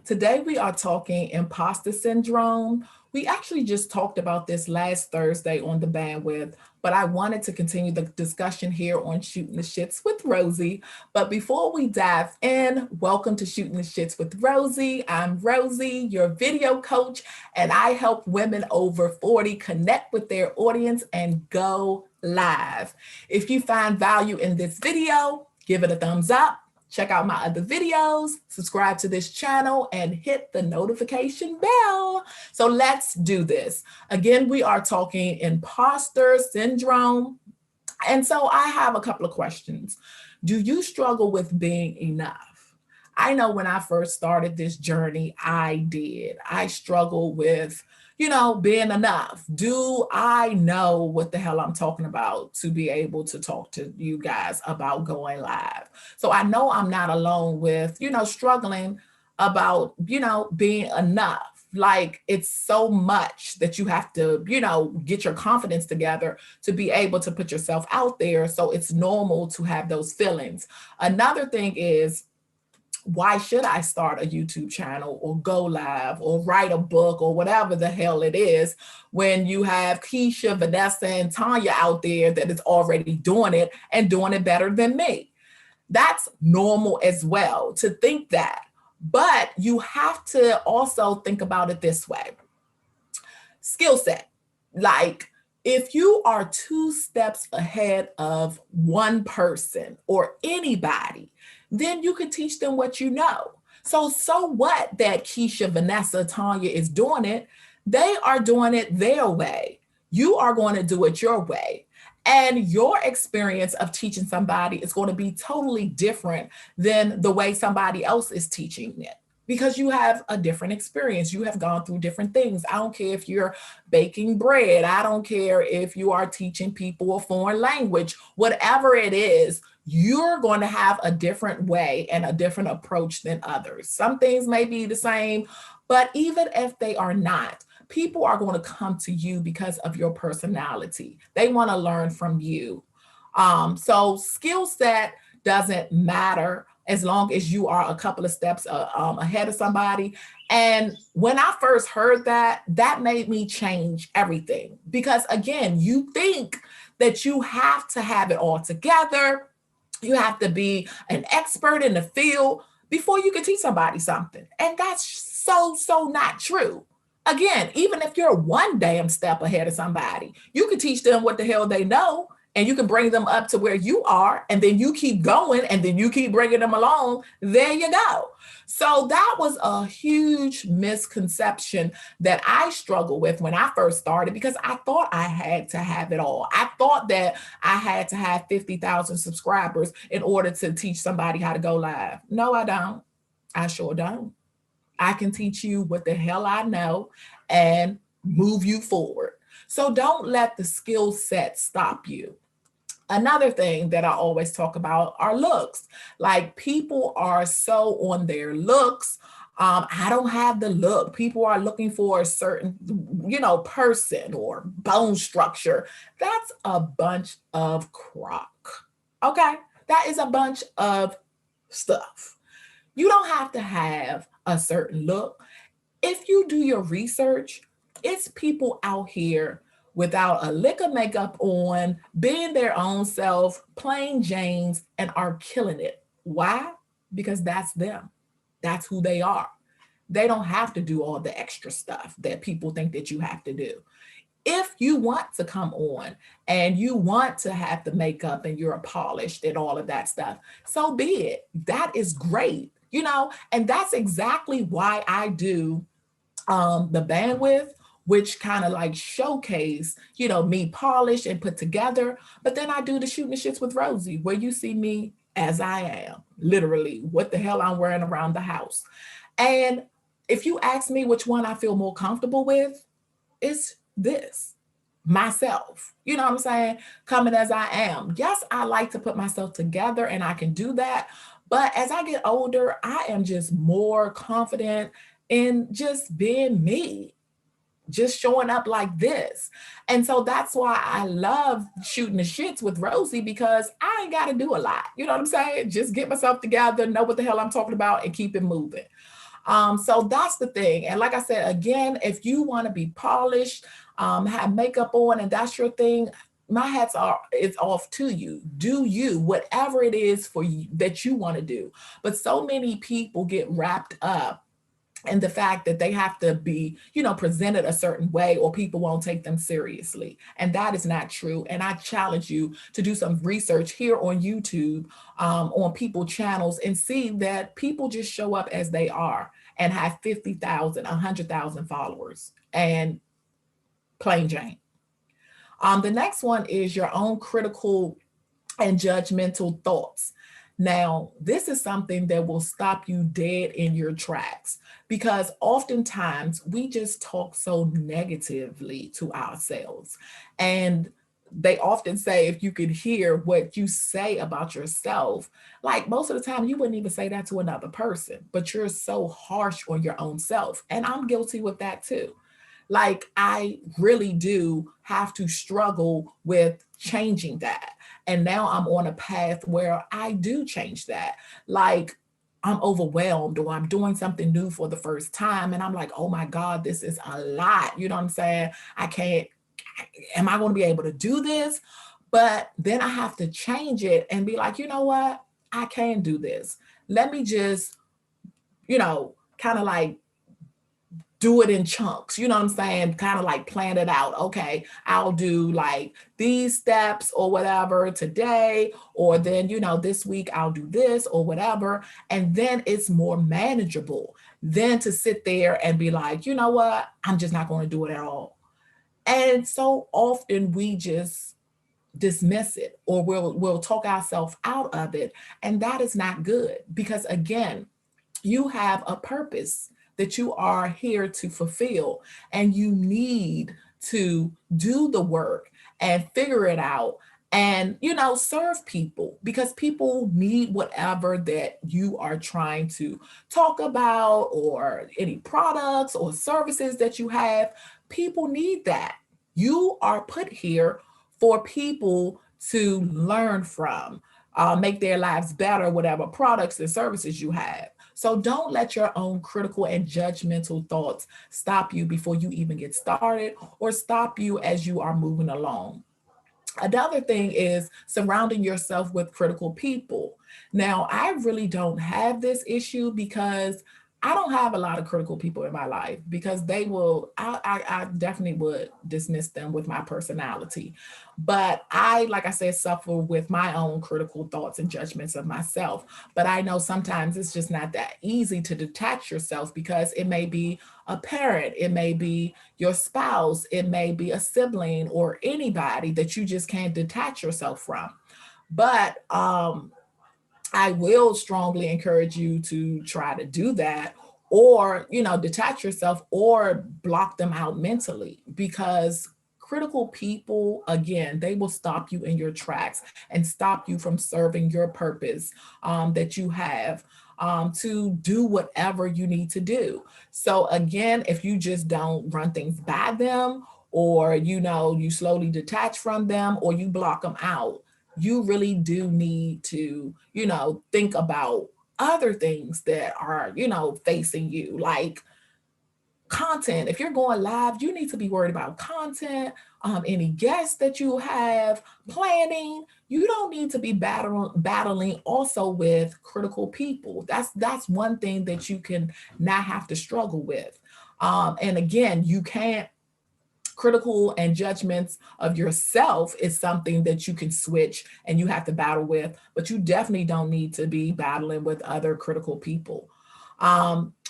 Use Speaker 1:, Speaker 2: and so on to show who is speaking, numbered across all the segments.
Speaker 1: Today we are talking imposter syndrome. We actually just talked about this last Thursday on the bandwidth, but I wanted to continue the discussion here on Shooting the Shits with Rosie. But before we dive in, welcome to Shooting the Shits with Rosie. I'm Rosie, your video coach, and I help women over 40 connect with their audience and go live. If you find value in this video, give it a thumbs up. Check out my other videos, subscribe to this channel, and hit the notification bell. So let's do this. Again, we are talking imposter syndrome. And so I have a couple of questions. Do you struggle with being enough? I know when I first started this journey, I did. I struggled with being enough. Do I know what the hell I'm talking about to be able to talk to you guys about going live? So I know I'm not alone with, struggling about, being enough. Like it's so much that you have to, get your confidence together to be able to put yourself out there. So it's normal to have those feelings. Another thing is, why should I start a YouTube channel or go live or write a book or whatever the hell it is when you have Keisha, Vanessa, and Tanya out there that is already doing it and doing it better than me? That's normal as well to think that. But you have to also think about it this way. Skill set. Like if you are 2 steps ahead of one person or anybody, then you can teach them what you know. So what that Keisha, Vanessa, Tanya is doing it, they are doing it their way. You are going to do it your way. And your experience of teaching somebody is going to be totally different than the way somebody else is teaching it. Because you have a different experience. You have gone through different things. I don't care if you're baking bread. I don't care if you are teaching people a foreign language. Whatever it is, you're going to have a different way and a different approach than others. Some things may be the same, but even if they are not, people are going to come to you because of your personality. They want to learn from you. So skill set doesn't matter as long as you are a couple of steps ahead of somebody. And when I first heard that, that made me change everything. Because again, you think that you have to have it all together. You have to be an expert in the field before you can teach somebody something. And that's so not true. Again, even if you're one damn step ahead of somebody, you can teach them what the hell they know. And you can bring them up to where you are, and then you keep going, and then you keep bringing them along. There you go. So that was a huge misconception that I struggled with when I first started, because I thought I had to have it all. I thought that I had to have 50,000 subscribers in order to teach somebody how to go live. No, I don't. I sure don't. I can teach you what the hell I know and move you forward. So don't let the skill set stop you. Another thing that I always talk about are looks. Like people are so on their looks. I don't have the look. People are looking for a certain, person or bone structure. That's a bunch of crock. Okay. That is a bunch of stuff. You don't have to have a certain look. If you do your research, it's people out here without a lick of makeup on, being their own self, plain Janes, and are killing it. Why? Because that's them. That's who they are. They don't have to do all the extra stuff that people think that you have to do. If you want to come on and you want to have the makeup and you're polished and all of that stuff, so be it. That is great, and that's exactly why I do the bandwidth, which kind of like showcase, me polished and put together. But then I do the Shooting the Shits with Rosie, where you see me as I am, literally what the hell I'm wearing around the house. And if you ask me which one I feel more comfortable with, it's this, myself. You know what I'm saying? Coming as I am. Yes, I like to put myself together and I can do that. But as I get older, I am just more confident in just being me. Just showing up like this. And so that's why I love Shooting the Shits with Rosie, because I ain't got to do a lot. You know what I'm saying? Just get myself together, know what the hell I'm talking about, and keep it moving. So that's the thing. And like I said, again, if you want to be polished, have makeup on, and that's your thing, my hats are it's off to you. Do you whatever it is for you that you want to do. But so many people get wrapped up and the fact that they have to be, presented a certain way or people won't take them seriously. And that is not true. And I challenge you to do some research here on YouTube, on people channels, and see that people just show up as they are and have 50,000, 100,000 followers, and plain Jane. The next one is your own critical and judgmental thoughts. Now, this is something that will stop you dead in your tracks because oftentimes we just talk so negatively to ourselves. And they often say if you could hear what you say about yourself, like most of the time you wouldn't even say that to another person, but you're so harsh on your own self. And I'm guilty with that too. Like, I really do have to struggle with changing that. And now I'm on a path where I do change that. Like, I'm overwhelmed or I'm doing something new for the first time. And I'm like, oh my God, this is a lot. You know what I'm saying? I can't, am I going to be able to do this? But then I have to change it and be like, you know what? I can do this. Let me just, kind of like do it in chunks, you know what I'm saying? Kind of like plan it out. Okay, I'll do like these steps or whatever today, or then, this week I'll do this or whatever. And then it's more manageable than to sit there and be like, you know what? I'm just not going to do it at all. And so often we just dismiss it or we'll talk ourselves out of it. And that is not good because again, you have a purpose that you are here to fulfill, and you need to do the work and figure it out and serve people because people need whatever that you are trying to talk about or any products or services that you have. People need that. You are put here for people to learn from, make their lives better, whatever products and services you have. So don't let your own critical and judgmental thoughts stop you before you even get started or stop you as you are moving along. Another thing is surrounding yourself with critical people. Now, I really don't have this issue because I don't have a lot of critical people in my life because I definitely would dismiss them with my personality. But like I said, suffer with my own critical thoughts and judgments of myself. But I know sometimes it's just not that easy to detach yourself because it may be a parent, it may be your spouse, it may be a sibling or anybody that you just can't detach yourself from. But I will strongly encourage you to try to do that or, detach yourself or block them out mentally because critical people, again, they will stop you in your tracks and stop you from serving your purpose that you have to do whatever you need to do. So again, if you just don't run things by them or, you slowly detach from them or you block them out, you really do need to, think about other things that are, facing you, like content. If you're going live, you need to be worried about content, any guests that you have, planning. You don't need to be battling also with critical people. That's one thing that you can not have to struggle with. And again, you can't critical and judgments of yourself is something that you can switch and you have to battle with, but you definitely don't need to be battling with other critical people.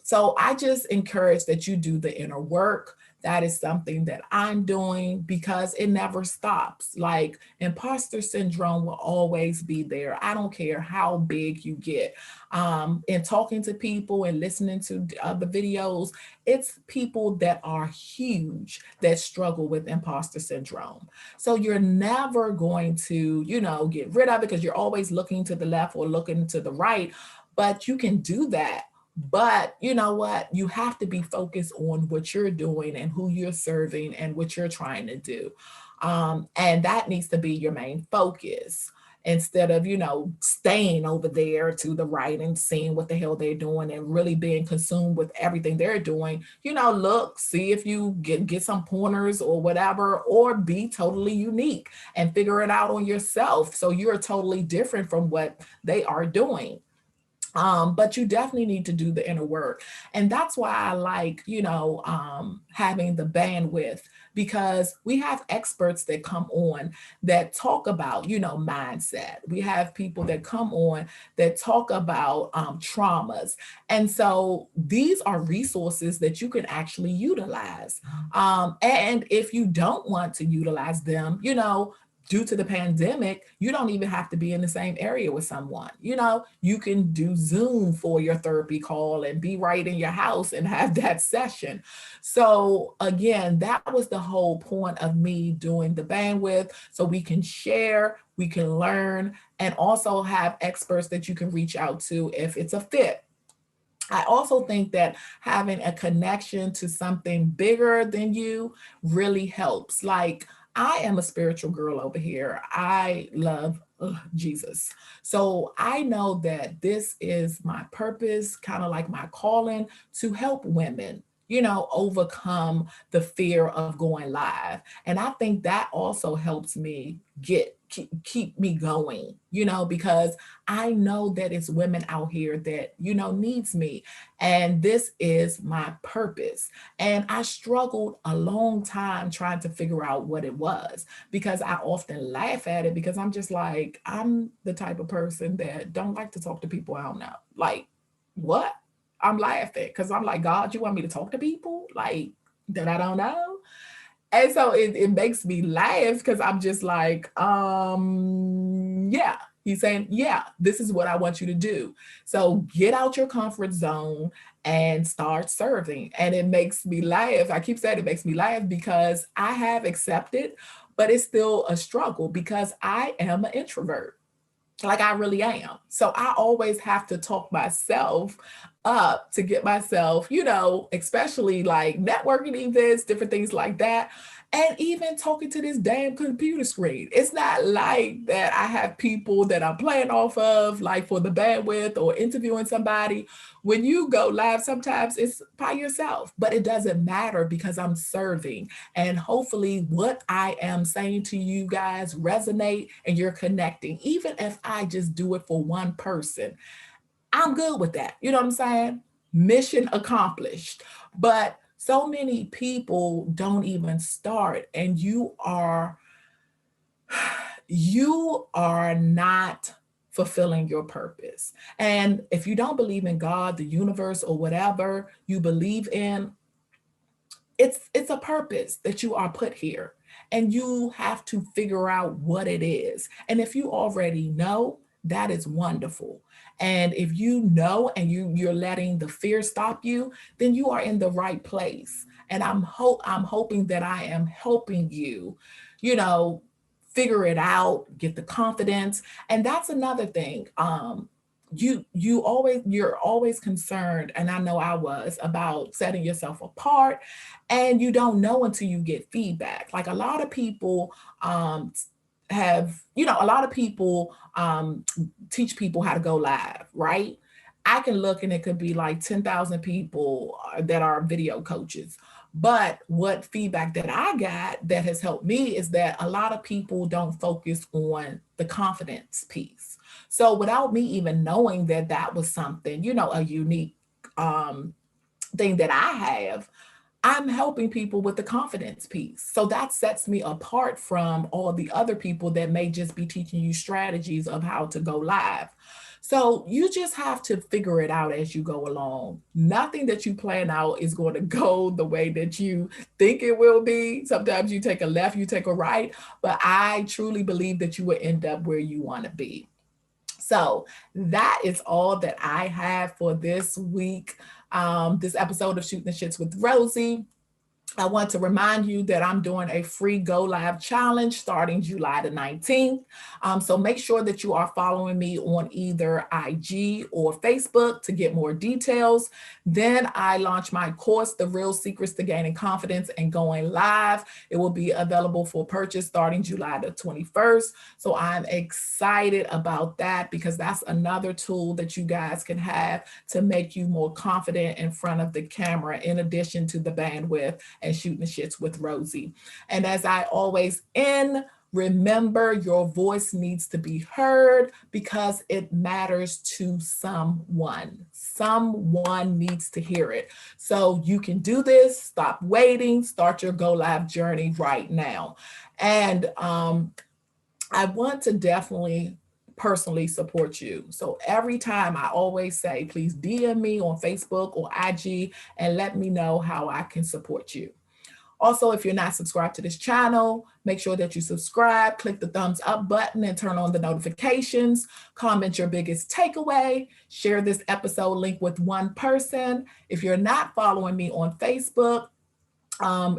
Speaker 1: So I just encourage that you do the inner work. That is something that I'm doing because it never stops. Like imposter syndrome will always be there. I don't care how big you get. And talking to people and listening to the videos, it's people that are huge that struggle with imposter syndrome. So you're never going to, get rid of it because you're always looking to the left or looking to the right, but you can do that. But you know what? You have to be focused on what you're doing and who you're serving and what you're trying to do. And that needs to be your main focus. instead of, staying over there to the right and seeing what the hell they're doing and really being consumed with everything they're doing. Look, see if you get some pointers or whatever, or be totally unique and figure it out on yourself. So you're totally different from what they are doing. But you definitely need to do the inner work. And that's why I like, having the bandwidth, because we have experts that come on that talk about, mindset. We have people that come on that talk about traumas. And so these are resources that you can actually utilize. And if you don't want to utilize them, due to the pandemic, you don't even have to be in the same area with someone. You can do Zoom for your therapy call and be right in your house and have that session. So again, that was the whole point of me doing the bandwidth, so we can share, we can learn, and also have experts that you can reach out to if it's a fit. I also think that having a connection to something bigger than you really helps. Like, I am a spiritual girl over here. I love Jesus. So I know that this is my purpose, kind of like my calling, to help women, overcome the fear of going live. And I think that also helps me keep me going, because I know that it's women out here that, needs me. And this is my purpose. And I struggled a long time trying to figure out what it was, because I often laugh at it, because I'm just like, I'm the type of person that don't like to talk to people I don't know. Like, what? I'm laughing because I'm like, God, you want me to talk to people like that I don't know? And so it makes me laugh, because I'm just like, yeah. He's saying, yeah, this is what I want you to do. So get out your comfort zone and start serving. And it makes me laugh. I keep saying it makes me laugh because I have accepted, but it's still a struggle because I am an introvert. Like, I really am. So I always have to talk myself up to get myself, especially like networking events, different things like that. And even talking to this damn computer screen. It's not like that I have people that I'm playing off of, like for the bandwidth or interviewing somebody. When you go live, sometimes it's by yourself, but it doesn't matter because I'm serving. And hopefully what I am saying to you guys resonate and you're connecting. Even if I just do it for one person, I'm good with that. You know what I'm saying? Mission accomplished. But so many people don't even start, and you are not fulfilling your purpose. And if you don't believe in God, the universe, or whatever you believe in, it's a purpose that you are put here, and you have to figure out what it is. And if you already know, that is wonderful. And if you know and you're letting the fear stop you, then you are in the right place. And I'm hoping that I am helping you, you know figure it out, get the confidence. And that's another thing. You're always concerned, and I know I was, about setting yourself apart, and you don't know until you get feedback. Like, a lot of people a lot of people teach people how to go live, right? I can look and it could be like 10,000 people that are video coaches. But what feedback that I got that has helped me is that a lot of people don't focus on the confidence piece. So without me even knowing that that was something, a unique thing that I have, I'm helping people with the confidence piece. So that sets me apart from all the other people that may just be teaching you strategies of how to go live. So you just have to figure it out as you go along. Nothing that you plan out is going to go the way that you think it will be. Sometimes you take a left, you take a right, but I truly believe that you will end up where you want to be. So that is all that I have for this week. This episode of Shooting the Shits with Rosie. I want to remind you that I'm doing a free Go Live challenge starting July the 19th. So make sure that you are following me on either IG or Facebook to get more details. Then I launch my course, The Real Secrets to Gaining Confidence and Going Live. It will be available for purchase starting July the 21st. So I'm excited about that because that's another tool that you guys can have to make you more confident in front of the camera, in addition to the bandwidth and shooting the shits with Rosie. And as I always end, remember your voice needs to be heard because it matters to someone. Someone needs to hear it. So you can do this. Stop waiting. Start your Go Live journey right now. And I want to definitely personally support you. So every time I always say, please DM me on Facebook or IG and let me know how I can support you. Also, if you're not subscribed to this channel, make sure that you subscribe, click the thumbs up button and turn on the notifications, comment your biggest takeaway, share this episode link with one person. If you're not following me on Facebook,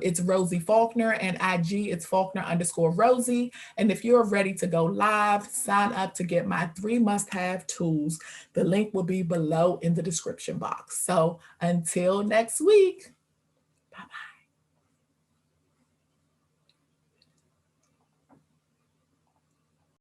Speaker 1: it's Rosie Faulkner, and IG it's Faulkner_Rosie. And if you're ready to go live, sign up to get my 3 must-have tools. The link will be below in the description box. So until next week, bye-bye.